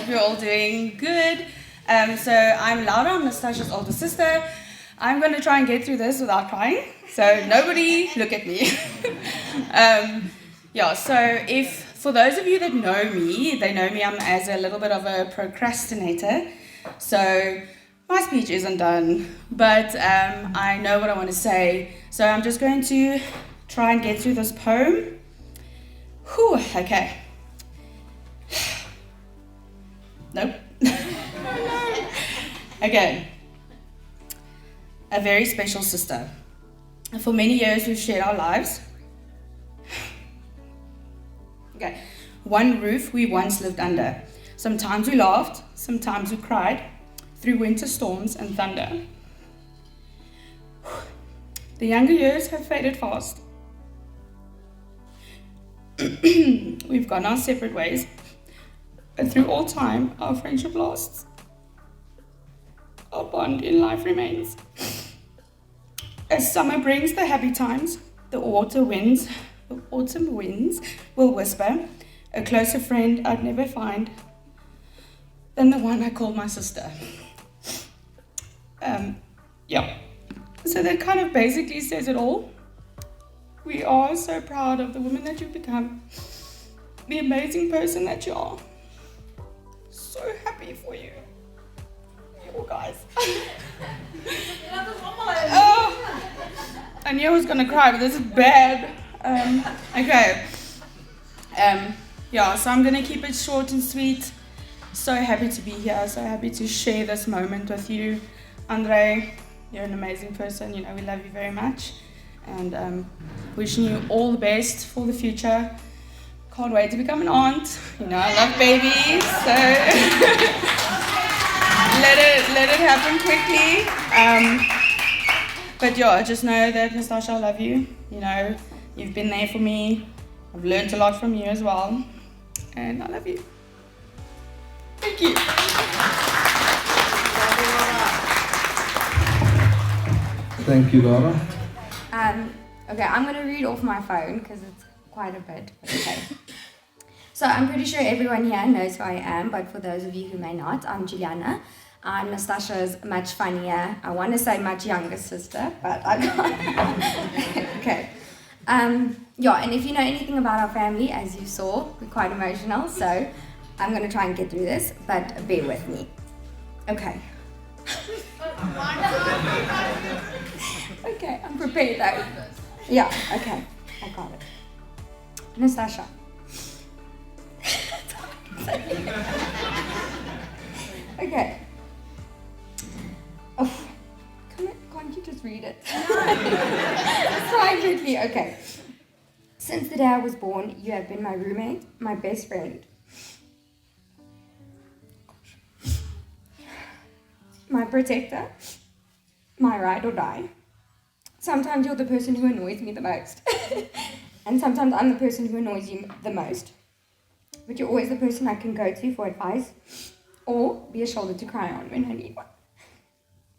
hope you're all doing good. So I'm Laura, I'm Nastasha's older sister. I'm going to try and get through this without crying. So nobody look at me. So if for those of you that know me, they know me as a little bit of a procrastinator. So my speech isn't done, but I know what I want to say. So I'm just going to try and get through this poem. Whew, okay. Nope. Okay. A very special sister. For many years we've shared our lives. Okay. One roof we once lived under. Sometimes we laughed, sometimes we cried, through winter storms and thunder. The younger years have faded fast. We've gone our separate ways, but through all time, our friendship lasts. Our bond in life remains. As summer brings the happy times, the autumn winds will whisper, a closer friend I'd never find than the one I call my sister. So that kind of basically says it all. We are so proud of the woman that you've become, the amazing person that you are. So happy for you. You guys. I knew I was gonna cry, but this is bad. So I'm gonna keep it short and sweet. So happy to be here, so happy to share this moment with you. Andre, you're an amazing person, we love you very much. And wishing you all the best for the future. Can't wait to become an aunt. I love babies, so let it happen quickly. Just know that Nastasha, I love you. You've been there for me. I've learned a lot from you as well, and I love you. Thank you. Thank you, Laura. I'm going to read off my phone because it's quite a bit. Okay. So I'm pretty sure everyone here knows who I am, but for those of you who may not, I'm Juliana. I'm Nastasha's much funnier, I want to say much younger sister, but I can't. Okay. And if you know anything about our family, as you saw, we're quite emotional, so I'm going to try and get through this, but bear with me. Okay. Okay, I'm prepared though. Yeah, okay, I got it. Nastasha. Okay. Oh, can't you just read it? Privately, okay. Since the day I was born, you have been my roommate, my best friend. My protector, my ride or die. Sometimes you're the person who annoys me the most. And sometimes I'm the person who annoys you the most. But you're always the person I can go to for advice or be a shoulder to cry on when I need one.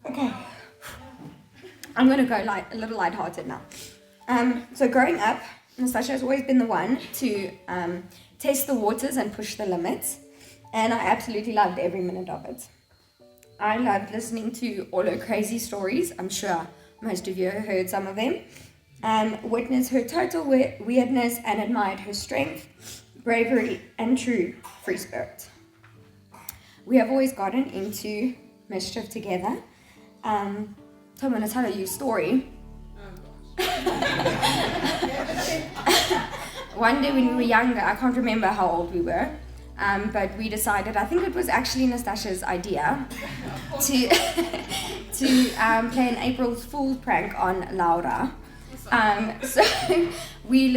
Okay. I'm going to go a little lighthearted now. So growing up, Nastasha has always been the one to test the waters and push the limits. And I absolutely loved every minute of it. I loved listening to all her crazy stories. I'm sure most of you have heard some of them. Witnessed her total weirdness and admired her strength, bravery, and true free spirit. We have always gotten into mischief together. So I'm going to tell you a story. One day when we were younger, I can't remember how old we were, but we decided, I think it was actually Nastasha's idea, to play an April Fool's prank on Laura. So we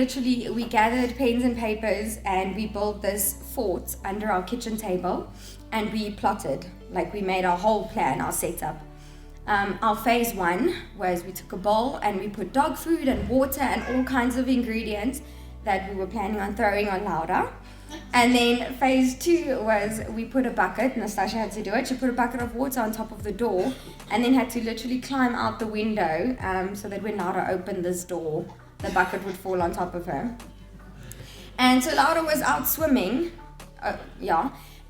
gathered pens and papers and we built this fort under our kitchen table and we plotted, we made our whole plan, our setup. Our phase one was we took a bowl and we put dog food and water and all kinds of ingredients that we were planning on throwing on Laura. And then phase two was we put a bucket, Nastasha had to do it, she put a bucket of water on top of the door and then had to literally climb out the window so that when Laura opened this door, the bucket would fall on top of her. And so Laura was out swimming,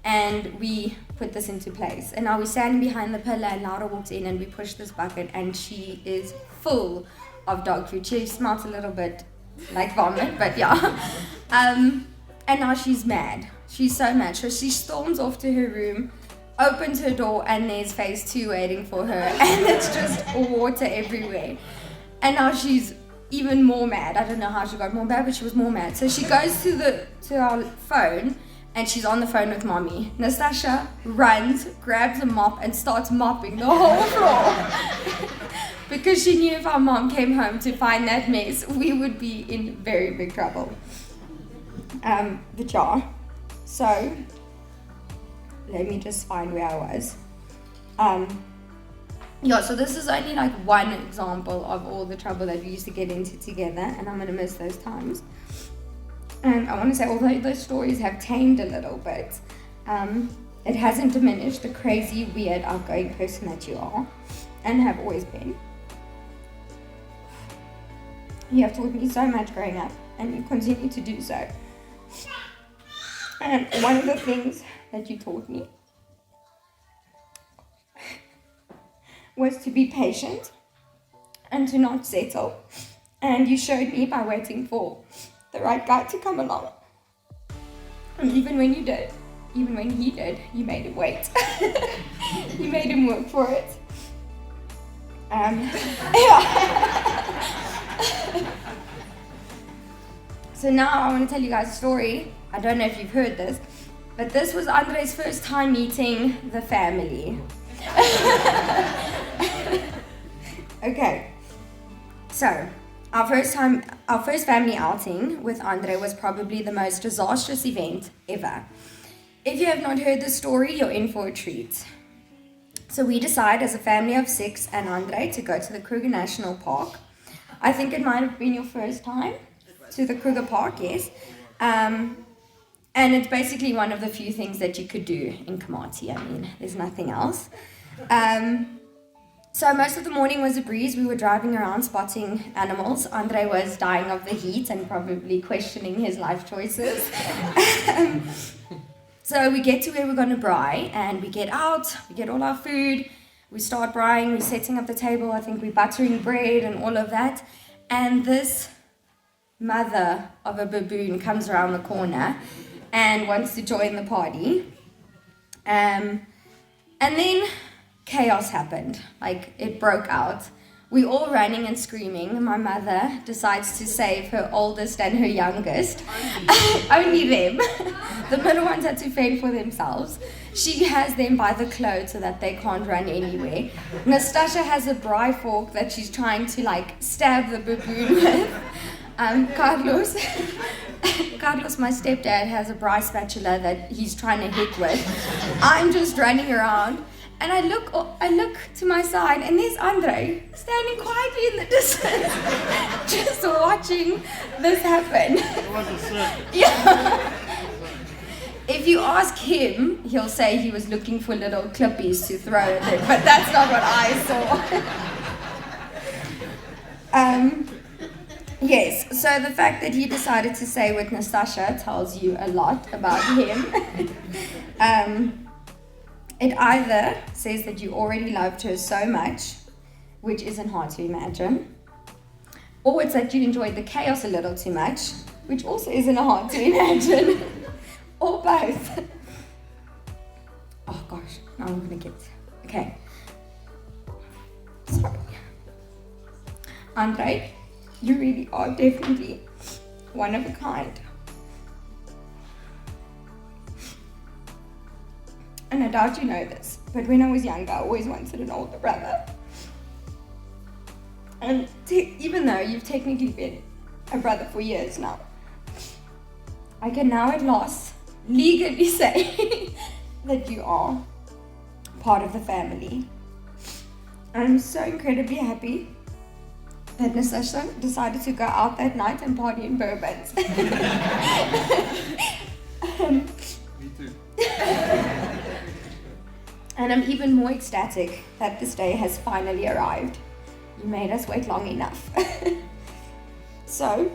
And we put this into place. And now we're standing behind the pillar and Laura walks in and we push this bucket and she is full of dog food. She smells a little bit like vomit, but yeah. And now she's mad. She's so mad. So she storms off to her room, opens her door, and there's phase 2 waiting for her. And it's just water everywhere. And now she's even more mad. I don't know how she got more mad, but she was more mad. So she goes to our phone, and she's on the phone with mommy. Nastasha runs, grabs a mop, and starts mopping the whole floor. Because she knew if our mom came home to find that mess, we would be in very big trouble. The jar. So, let me just find where I was. So this is only like one example of all the trouble that we used to get into together, and I'm gonna miss those times. And I want to say, although those stories have tamed a little bit, it hasn't diminished the crazy, weird, outgoing person that you are and have always been. You have taught me so much growing up, and you continue to do so. And one of the things that you taught me was to be patient and to not settle. And you showed me by waiting for the right guy to come along. And even when he did, you made him wait. You made him work for it. So now I want to tell you guys a story. I don't know if you've heard this, but this was Andre's first time meeting the family. Okay, so our first family outing with Andre was probably the most disastrous event ever. If you have not heard the story, you're in for a treat. So we decide as a family of 6 and Andre to go to the Kruger National Park. I think it might have been your first time to the Kruger Park, yes. And it's basically one of the few things that you could do in Komati. I mean, there's nothing else. So most of the morning was a breeze. We were driving around spotting animals. Andre was dying of the heat and probably questioning his life choices. So we get to where we're going to braai, and we get out, we get all our food, we start braaiing, we're setting up the table, I think we're buttering bread and all of that. And this mother of a baboon comes around the corner and wants to join the party. And then chaos happened. Like, it broke out. We all running and screaming. My mother decides to save her oldest and her youngest. Only them. The middle ones had to fend for themselves. She has them by the clothes so that they can't run anywhere. Nastasha has a braai fork that she's trying to stab the baboon with. Carlos, my stepdad, has a braai spatula that he's trying to hit with. I'm just running around. And I look to my side, and there's Andre standing quietly in the distance, just watching this happen. Yeah. If you ask him, he'll say he was looking for little clippies to throw at it, but that's not what I saw. Yes, so the fact that he decided to stay with Nastasha tells you a lot about him. It either says that you already loved her so much, which isn't hard to imagine, or it's that you enjoyed the chaos a little too much, which also isn't hard to imagine, or both. Oh gosh, now I'm gonna get, okay. Sorry. Andre, you really are definitely one of a kind. And I doubt you know this, but when I was younger, I always wanted an older brother. And even though you've technically been a brother for years now, I can now at last legally say that you are part of the family. I'm so incredibly happy that Nastasha decided to go out that night and party in Bourbons. Me too. And I'm even more ecstatic that this day has finally arrived. You made us wait long enough. So,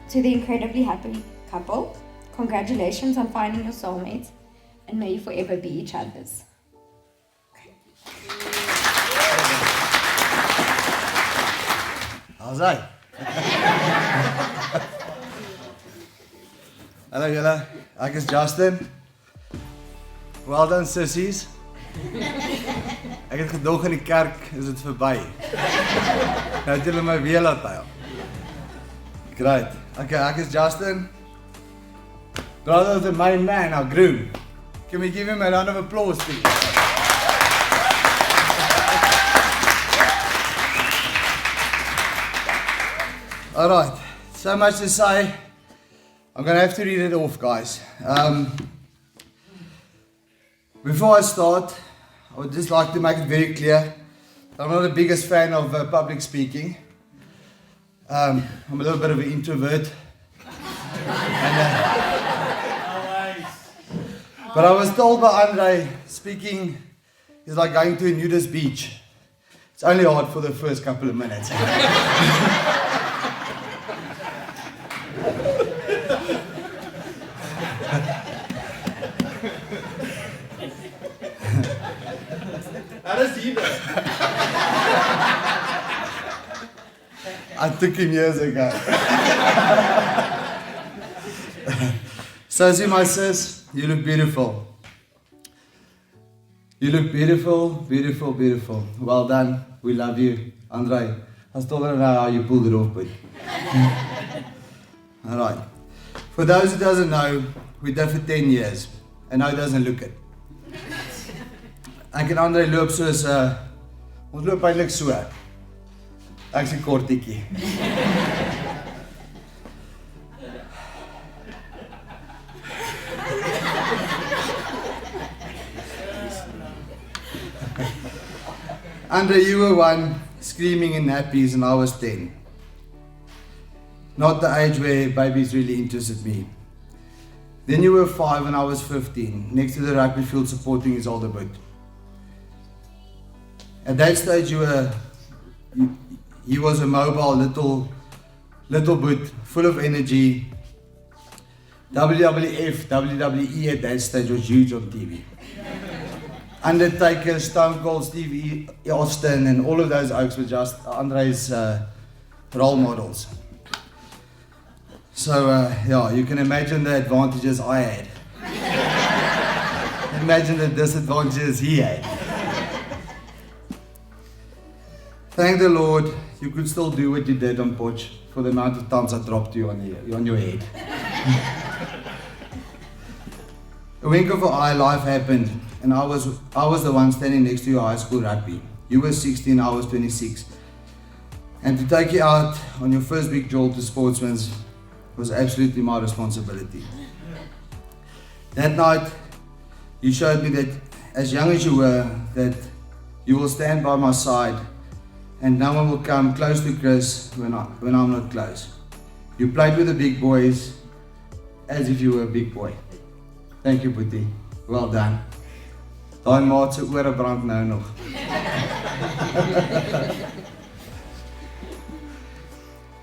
to the incredibly happy couple, congratulations on finding your soulmate. and may you forever be each other's. How's hy? Hallo julle, ek is Justin. Well done sissies. Ek het gedog in die kerk is dit verby. Nou het julle my weer laat huil. Great. Okay, ek is Justin. Brother of the main man, our groom. Can we give him a round of applause, please? Alright, so much to say. I'm going to have to read it off, guys. Before I start, I would just like to make it very clear that I'm not the biggest fan of public speaking. I'm a little bit of an introvert. But I was told by Andre, speaking is like going to a nudist beach. It's only hard for the first couple of minutes. I took him years ago. Susie, my sis, you look beautiful. You look beautiful, beautiful, beautiful. Well done. We love you. Andre, I still don't know how you pulled it off, but... Alright. For those who doesn't know, we did for 10 years. And now doesn't look it. Ek en Andre loop soos ons loop eintlik so. Ek's 'n kortetjie. Andre, you were one screaming in nappies and I was 10. Not the age where babies really interested me. Then you were 5 and I was 15, next to the rugby field supporting his older boot. At that stage he was a mobile little boot, full of energy. WWF, WWE at that stage was huge on TV. Undertaker, Stone Cold, Steve Austin and all of those oaks were just Andre's role models. So yeah, you can imagine the advantages I had. Imagine the disadvantages he had. Thank the Lord, you could still do what you did on Poch for the amount of times I dropped you on your head. A wink of an eye, life happened, and I was the one standing next to your high school rugby. You were 16, I was 26. And to take you out on your first big jaunt to Sportsman's was absolutely my responsibility. That night, you showed me that, as young as you were, that you will stand by my side and no one will come close to Chris when I'm not close. You played with the big boys as if you were a big boy. Thank you, Boetie. Well done. Daai maat se ore brand nou nog.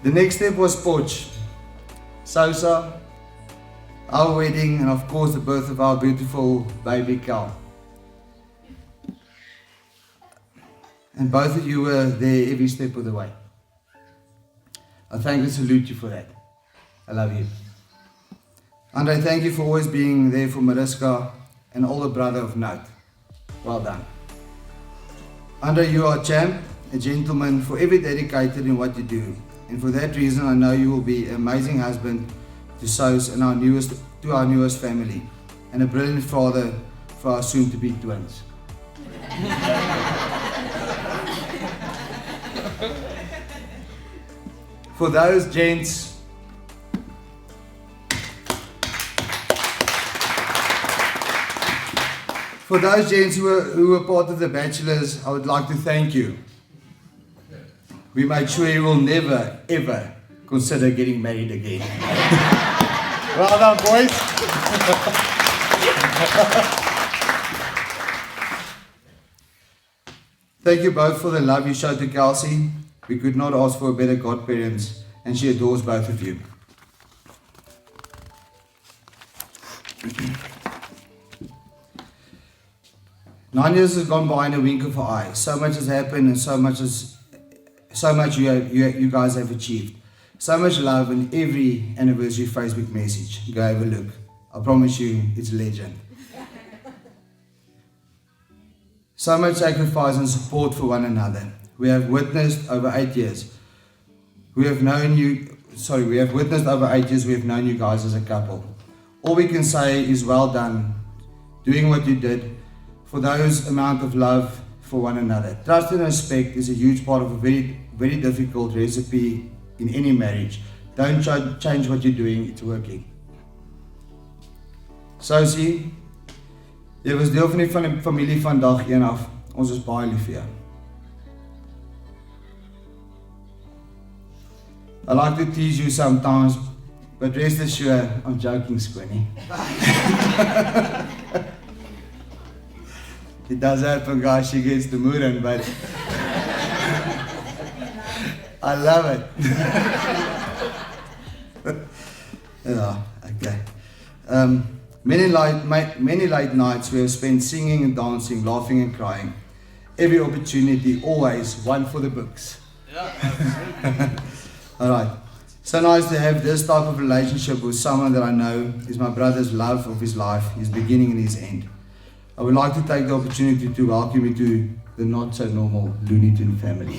The next step was Poch, Sosa, our wedding, and of course the birth of our beautiful baby Cal. And both of you were there every step of the way. I thank and salute you for that. I love you. Andre, thank you for always being there for Mariska and older brother of note. Well done. Andre, you are a champ, a gentleman, forever dedicated in what you do. And for that reason, I know you will be an amazing husband to Sos and our newest family, and a brilliant father for our soon-to-be twins. For those gents, who were part of the bachelors, I would like to thank you. We made sure you will never, ever consider getting married again. Well done, boys. Thank you both for the love you showed to Kelsey. We could not ask for a better godparents, and she adores both of you. 9 years has gone by in a wink of an eye. So much has happened and so much you guys have achieved. So much love in every anniversary Facebook message. Go have a look. I promise you, it's legend. So much sacrifice and support for one another. We have witnessed over 8 years. We have witnessed over 8 years we have known you guys as a couple. All we can say is well done, doing what you did, for those amount of love for one another. Trust and respect is a huge part of a very, very difficult recipe in any marriage. Don't change what you're doing, it's working. Sosie, jy was deel van die familie van dag 1 af. Ons is baie lief vir jou. I like to tease you sometimes, but rest assured, I'm joking, Squinny. It does happen, guys, she gets the mood in, but I love it. Yeah, okay. Many late nights we have spent singing and dancing, laughing and crying. Every opportunity, always one for the books. Yeah. Alright, so nice to have this type of relationship with someone that I know is my brother's love of his life, his beginning and his end. I would like to take the opportunity to welcome you to the not so normal Looney Tune family.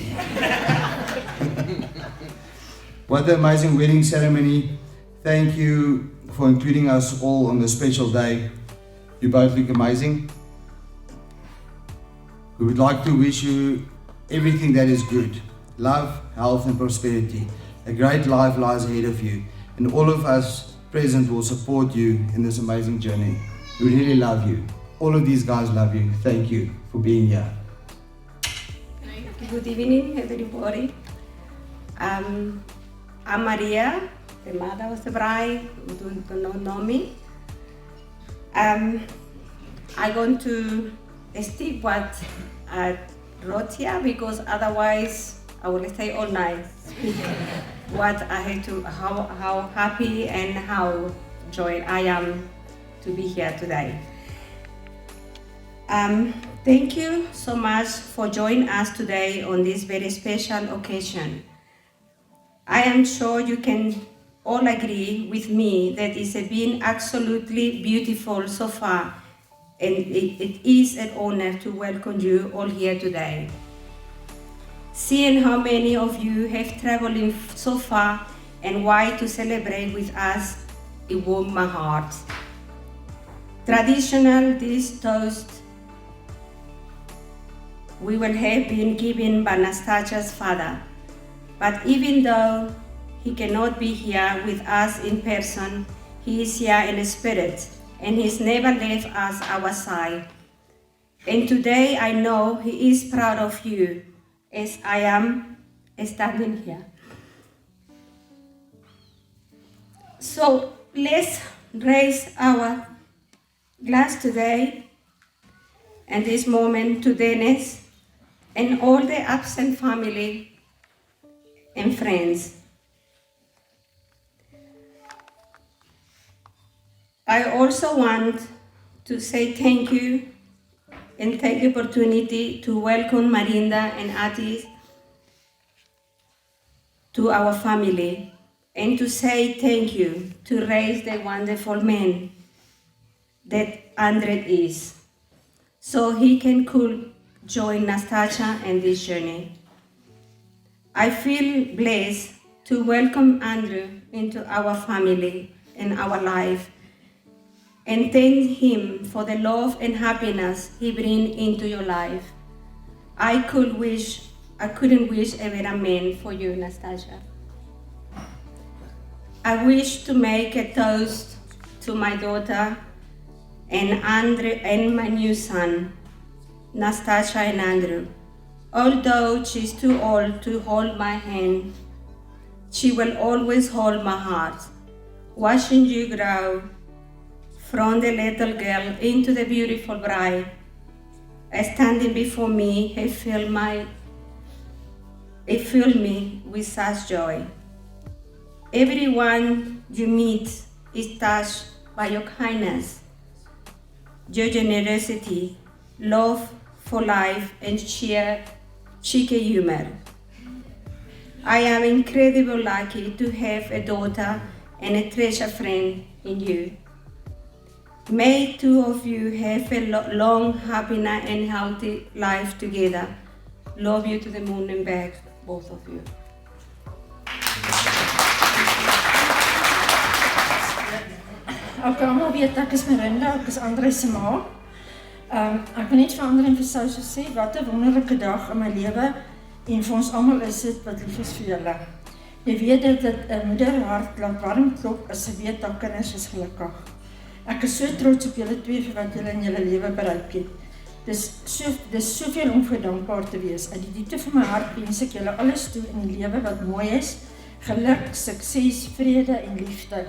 What an amazing wedding ceremony. Thank you for including us all on this special day. You both look amazing. We would like to wish you everything that is good. Love, health and prosperity. A great life lies ahead of you, and all of us present will support you in this amazing journey. We really love you. All of these guys love you. Thank you for being here. Good evening, everybody. I'm Maria, the mother of the bride, who do not know me. I'm going to stick what I wrote here because otherwise I will stay all night. What I had to, how happy and how joyed I am to be here today. Thank you so much for joining us today on this very special occasion. I am sure you can all agree with me that it's been absolutely beautiful so far, and it is an honor to welcome you all here today. Seeing how many of you have traveled so far and why to celebrate with us, it warmed my heart. Traditional, this toast we will have been given by Nastasha's father, but even though he cannot be here with us in person, he is here in spirit, and he's never left us our side. And today I know he is proud of you, as I am standing here. So let's raise our glass today and this moment to Dennis and all the absent family and friends. I also want to say thank you and take the opportunity to welcome Marinda and Atis to our family, and to say thank you to raise the wonderful man that Andre is, so he could join Nastasha in this journey. I feel blessed to welcome Andrew into our family and our life, and thank him for the love and happiness he brings into your life. I couldn't wish a better man for you, Nastasha. I wish to make a toast to my daughter and Andrew and my new son, Nastasha and Andrew. Although she's too old to hold my hand, she will always hold my heart. Watching you grow from the little girl into the beautiful bride, standing before me, it filled me with such joy. Everyone you meet is touched by your kindness, your generosity, love for life, and cheeky humor. I am incredibly lucky to have a daughter and a treasure friend in you. May two of you have a long, happy, and healthy life together. Love you to the moon and back, both of you. Ek almal weet ek is Miranda, ek is Andre se ma. Ek wil net vir Andre en vir Sous sê wat 'n wonderlike dag in my lewe en vir ons almal is dit wat lief is vir julle. Jy weet dat dit 'n moederhart laat warm klop as sy weet haar kinders is gelukkig. Ek is so trots op julle twee vir wat julle in julle lewe bereik het. Dis soveel om vir dankbaar te wees. Uit die diepte van my hart wens ek julle alles toe in die lewe wat mooi is, geluk, sukses, vrede en liefde.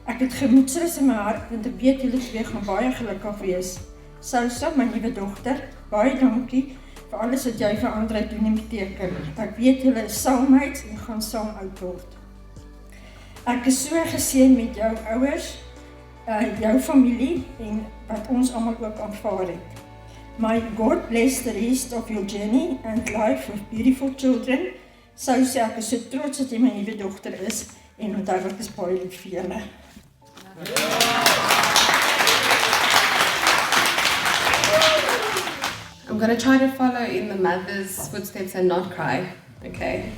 Ek het gemoedsrus in my hart want ek weet julle twee gaan baie gelukkig wees. Sousa, my nuwe dogter, baie dankie vir alles wat jy vir Andre doen en beteken. Ek weet julle is soulmates en gaan saam oud word. Ek is so geseën met jou ouers, jou familie en wat ons almal ook aanvaar het. May God bless the rest of your journey and life with beautiful children. Sousa, ek is so trots dat jy my nuwe dogter is en onthou ek is baie lief vir julle. I'm going to try to follow in the mother's footsteps and not cry, okay?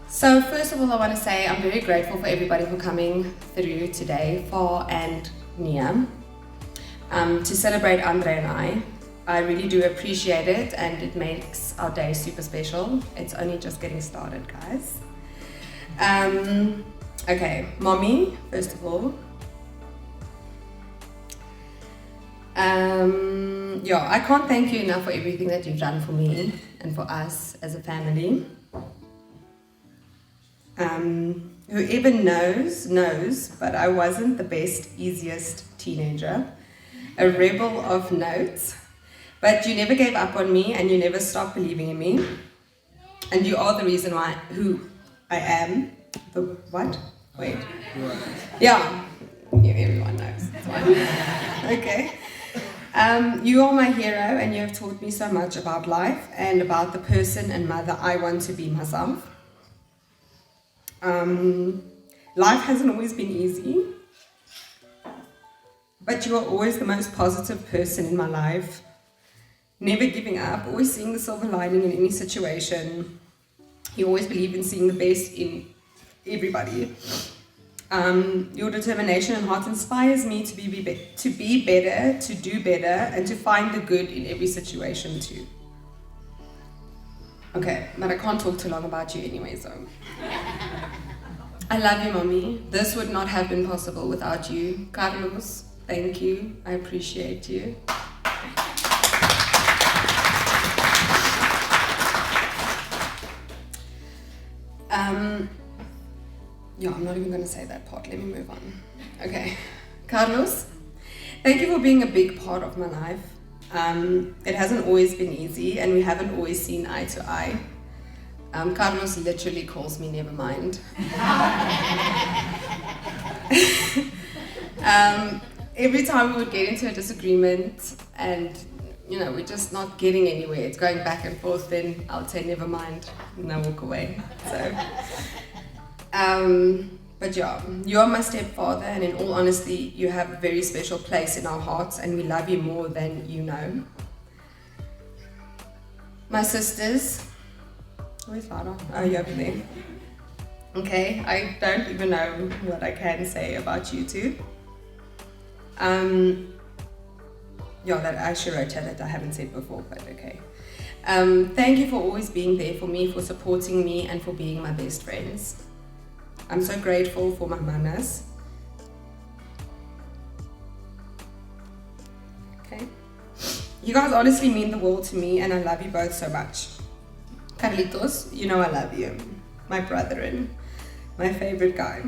So first of all, I want to say I'm very grateful for everybody for coming through today, far and near, to celebrate Andre and I. I really do appreciate it and it makes our day super special. It's only just getting started, guys. Okay, Mommy, first of all. Yeah, I can't thank you enough for everything that you've done for me and for us as a family. Whoever knows, but I wasn't the best, easiest teenager, a rebel of note, but you never gave up on me and you never stopped believing in me, and you are the reason who I am. The what? Wait. Yeah, everyone knows. It's fine. Okay. You are my hero and you have taught me so much about life and about the person and mother I want to be myself. Life hasn't always been easy, but you are always the most positive person in my life. Never giving up, always seeing the silver lining in any situation. You always believe in seeing the best in everybody. Your determination and heart inspires me to be better, to do better, and to find the good in every situation too. Okay, but I can't talk too long about you anyway, so. I love you, Mommy. This would not have been possible without you. Carlos, thank you. I appreciate you. Yeah, I'm not even going to say that part. Let me move on. Okay. Carlos, thank you for being a big part of my life. It hasn't always been easy and we haven't always seen eye to eye. Carlos literally calls me never mind. Every time we would get into a disagreement and we're just not getting anywhere, it's going back and forth, then I would say never mind and I walk away. So but yeah, you are my stepfather and in all honesty you have a very special place in our hearts and we love you more than you know. My sisters, where's Lara? Oh, you're over there. Okay, I don't even know what I can say about you two. Yeah, that I should wrote that I haven't said before, but okay. Thank you for always being there for me, for supporting me and for being my best friends. I'm so grateful for my manas. Okay. You guys honestly mean the world to me and I love you both so much. Carlitos, you know I love you. My brethren, my favorite guy.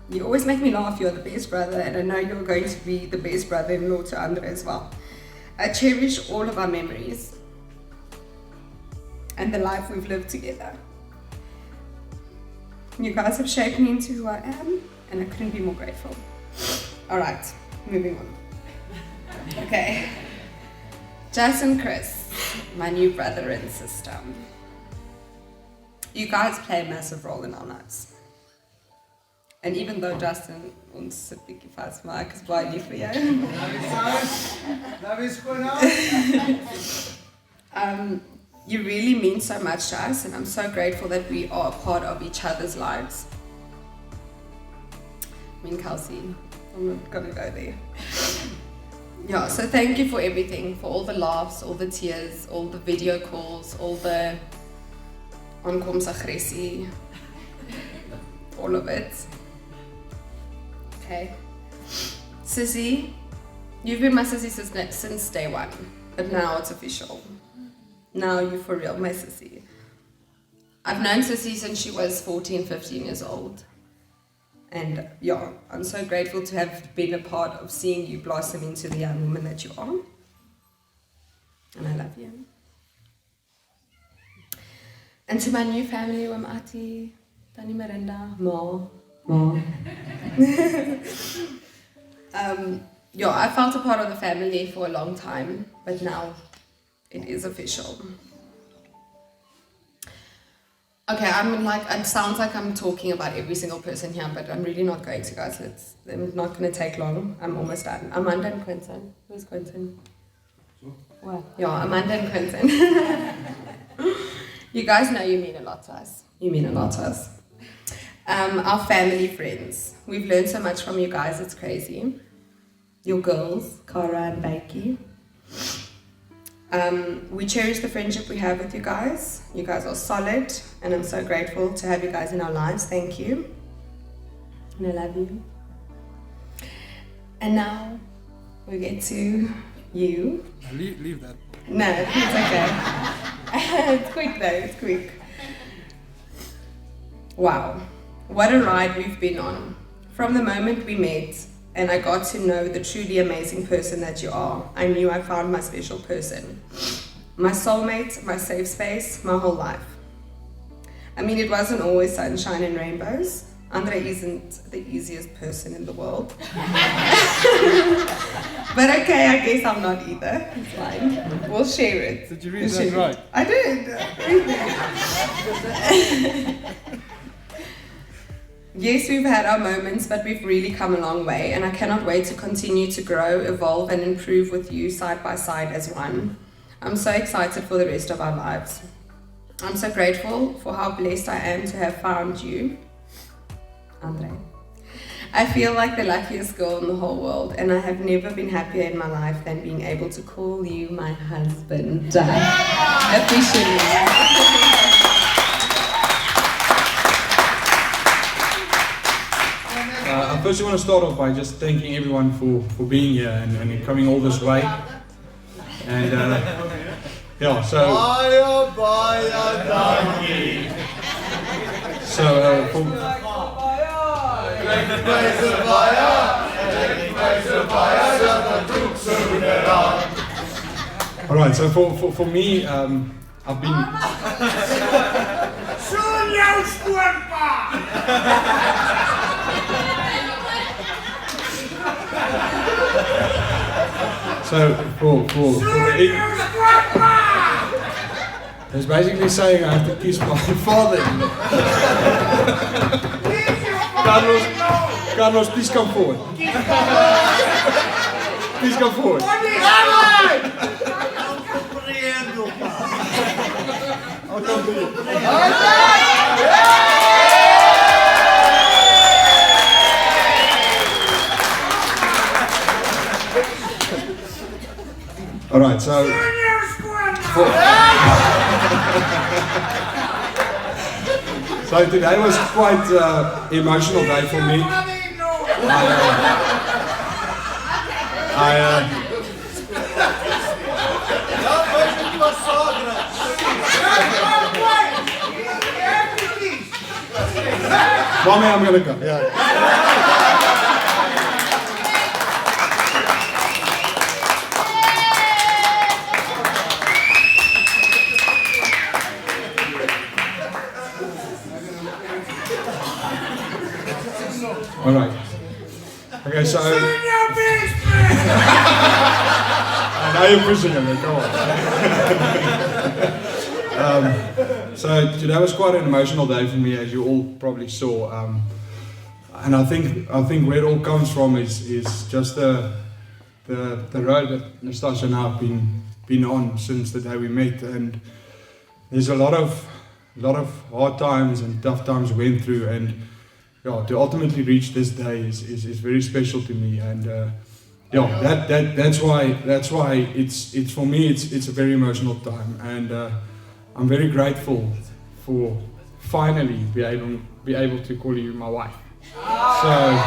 You always make me laugh, you're the best brother and I know you're going to be the best brother-in-law to Andre as well. I cherish all of our memories and the life we've lived together. You guys have shaped me into who I am and I couldn't be more grateful. Alright, moving on. Okay. Jess and Chris, my new brother and sister. You guys play a massive role in our lives. And even though Justin ons sit bietjie vas, maar ek is baie lief vir jou. You really mean so much to us, and I'm so grateful that we are a part of each other's lives. I mean, Kelsey, I'm not gonna go there. Yeah, so thank you for everything, for all the laughs, all the tears, all the video calls, all the aankomsaggressie, all of it. Okay. Sissy, you've been my sissy since day one, but now it's official. Now you're for real, my sissy. I've known Sissy since she was 14, 15 years old. And yeah, I'm so grateful to have been a part of seeing you blossom into the young woman that you are. And I love you. And to my new family, Wamati, Tani Miranda, Mo. Yeah, I felt a part of the family for a long time, but now it is official. Okay, it sounds like I'm talking about every single person here, but I'm really not going to, guys. I'm not going to take long. I'm almost done. Amanda and Quentin. Who's Quentin? What? Yeah, Amanda and Quentin. You guys know you mean a lot to us. You mean a lot to us. Our family friends. We've learned so much from you guys, it's crazy. Your girls, Cara and Becky. We cherish the friendship we have with you guys. You guys are solid, and I'm so grateful to have you guys in our lives. Thank you. And I love you. And now we get to you. Leave that. No, it's okay. It's quick though, it's quick. Wow, what a ride we've been on. From the moment we met and I got to know the truly amazing person that you are, I knew I found my special person. My soulmate, my safe space, my whole life. I mean, it wasn't always sunshine and rainbows. Andre isn't the easiest person in the world. But okay, I guess I'm not either. It's fine. We'll share it. Did you read that right? I did. Yes, we've had our moments, but we've really come a long way, and I cannot wait to continue to grow, evolve, and improve with you side by side as one. I'm so excited for the rest of our lives. I'm so grateful for how blessed I am to have found you, Andre. I feel like the luckiest girl in the whole world, and I have never been happier in my life than being able to call you my husband. Officially. I first want to start off by just thanking everyone for being here and coming all this way. And yeah, so all right, so for me, I've been. So for it's basically saying I have to kiss my father. Carlos, please come forward. Please come forward. I'll come to you. All right, so today was quite emotional day for me. Mommy, I'm gonna go. Yeah. All right. Okay, so Now you're pushing him, come on. So today was quite an emotional day for me, as you all probably saw. And I think where it all comes from is just the road that Nastasha and I have been on since the day we met, and there's a lot of hard times and tough times we went through, and yeah, to ultimately reach this day is very special to me, and yeah, that's why it's for me it's a very emotional time, and I'm very grateful for finally be able to call you my wife. So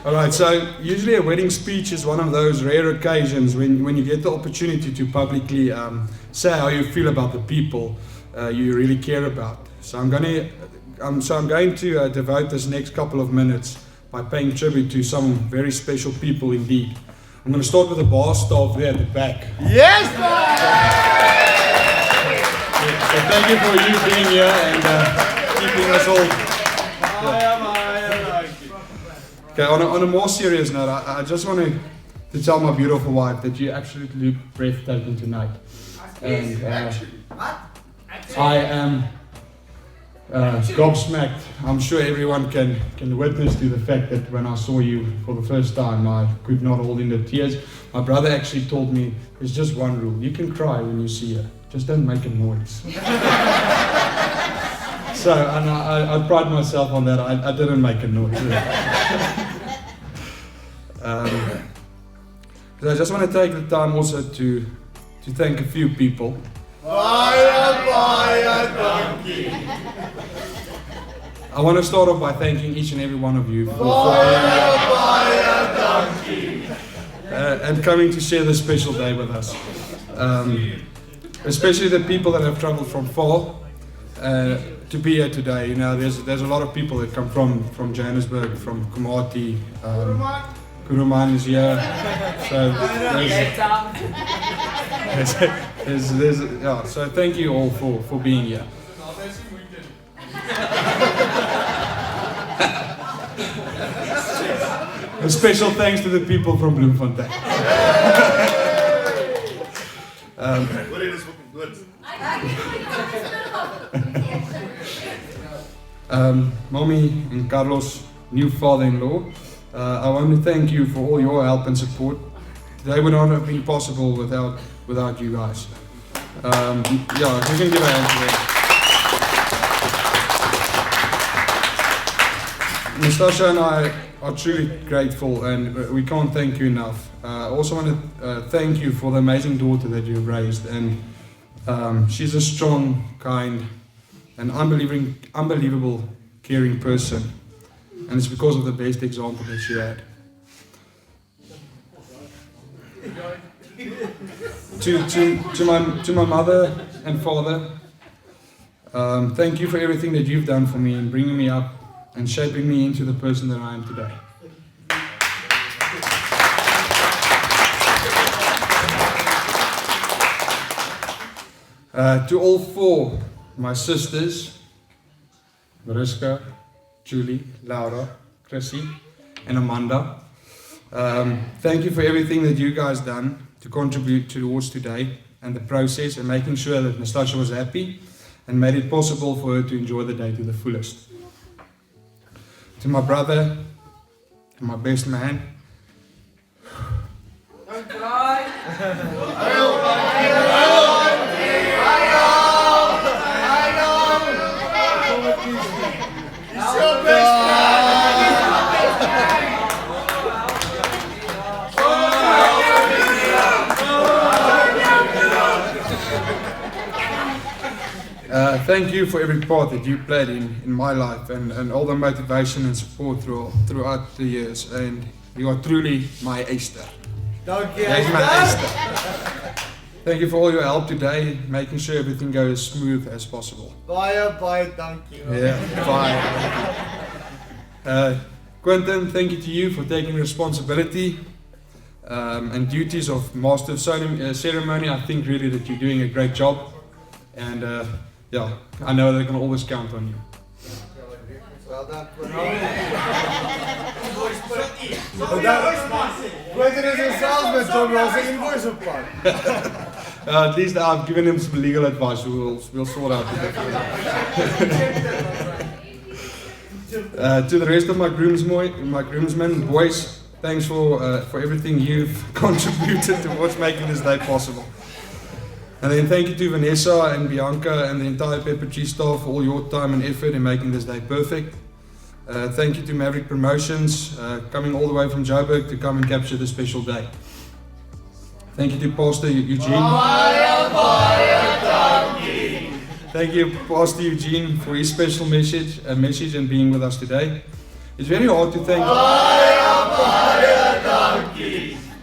Alright, so usually a wedding speech is one of those rare occasions when you get the opportunity to publicly say how you feel about the people you really care about. So I'm going to devote this next couple of minutes by paying tribute to some very special people indeed. I'm going to start with the bar staff there at the back. Yes! So thank you for you being here and keeping us all. Okay, on a more serious note, I just want to tell my beautiful wife that you absolutely look breathtaking tonight. And I am gobsmacked. I'm sure everyone can witness to the fact that when I saw you for the first time, I could not hold in the tears. My brother actually told me there's just one rule: you can cry when you see her, just don't make a noise. So, and I pride myself on that. I didn't make a noise. But I just want to take the time also to thank a few people. I want to start off by thanking each and every one of you for and coming to share this special day with us. Especially the people that have traveled from far to be here today. You know, there's a lot of people that come from Johannesburg, from Komati. Kuruman is here. So so thank you all for being here. A special thanks to the people from Bloemfontein. Mommy and Carlos, new father-in-law, I want to thank you for all your help and support. Today would not have been possible without you guys. Yeah, you can give a hand to them. Nastasha and I are truly grateful, and we can't thank you enough. I also want to thank you for the amazing daughter that you've raised, and she's a strong, kind, and unbelievable caring person, and it's because of the best example that she had. To my mother and father, thank you for everything that you've done for me in bringing me up and shaping me into the person that I am today. To all four, my sisters, Mariska, Julie, Laura, Chrissy, and Amanda, thank you for everything that you guys done to contribute towards today and the process, and making sure that Nastasha was happy and made it possible for her to enjoy the day to the fullest. To my brother, and my best man, don't cry. Thank you for every part that you played in my life, and all the motivation and support throughout the years. And you are truly my Easter. Thank you. My Easter. Thank you for all your help today, making sure everything goes as smooth as possible. Bye, thank you. Yeah, bye. Quentin, thank you to you for taking responsibility and duties of Master of Ceremony. I think really that you're doing a great job, and yeah, I know they can always count on you. Well done. Quentin is a salesman, Tom Ross, an invoice of part. At least I've given him some legal advice. We'll sort out. To the rest of my groomsmen, boys, thanks for everything you've contributed towards making this day possible. And then thank you to Vanessa and Bianca and the entire Pepper Tree staff for all your time and effort in making this day perfect. Thank you to Maverick Promotions, coming all the way from Joburg to come and capture this special day. Thank you to Pastor Eugene. Thank you, Pastor Eugene, for his special message and being with us today. It's very hard to thank.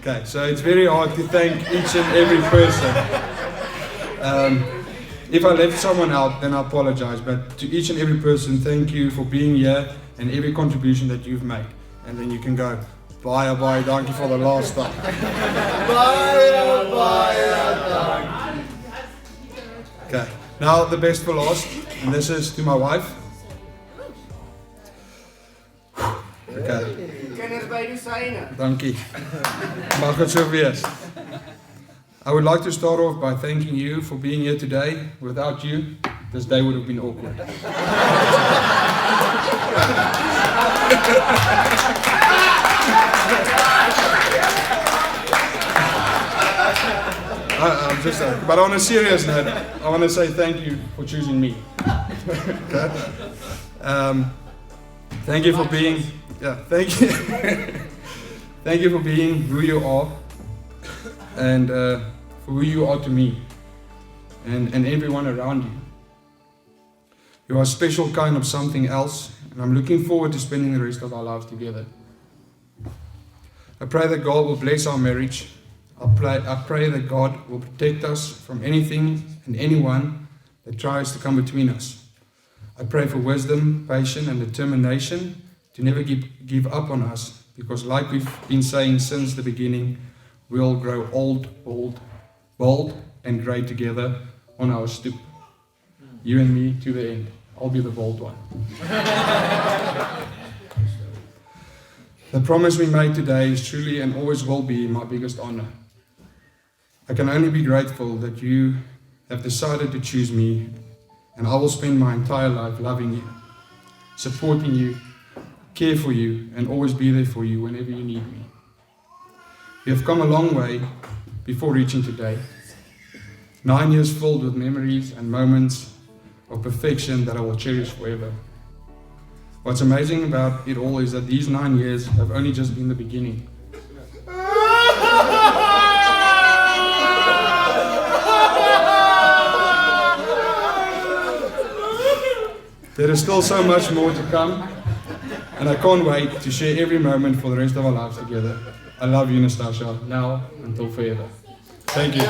Okay, so it's very hard to thank each and every person. If I left someone out, then I apologize. But to each and every person, thank you for being here and every contribution that you've made. And then you can go, bye, dankie for the last time. Bye. Okay, now the best for last, and this is to my wife. Okay. Dankie. Mag het so wees. I would like to start off by thanking you for being here today. Without you, this day would have been awkward. I'm just saying. But on a serious note, I want to say thank you for choosing me. Okay? Thank you for being. Yeah, thank you. Thank you for being who you are, and for who you are to me, and everyone around you. You are a special kind of something else, and I'm looking forward to spending the rest of our lives together. I pray that God will bless our marriage. I pray that God will protect us from anything and anyone that tries to come between us. I pray for wisdom, patience, and determination to never give up on us, because like we've been saying since the beginning, we'll grow old, bold, and grey together on our stoop. You and me to the end. I'll be the bold one. The promise we made today is truly and always will be my biggest honor. I can only be grateful that you have decided to choose me, and I will spend my entire life loving you, supporting you, care for you, and always be there for you whenever you need me. We have come a long way before reaching today. 9 years filled with memories and moments of perfection that I will cherish forever. What's amazing about it all is that these 9 years have only just been the beginning. There is still so much more to come, and I can't wait to share every moment for the rest of our lives together. I love you, Nastasha, now until forever. Thank you.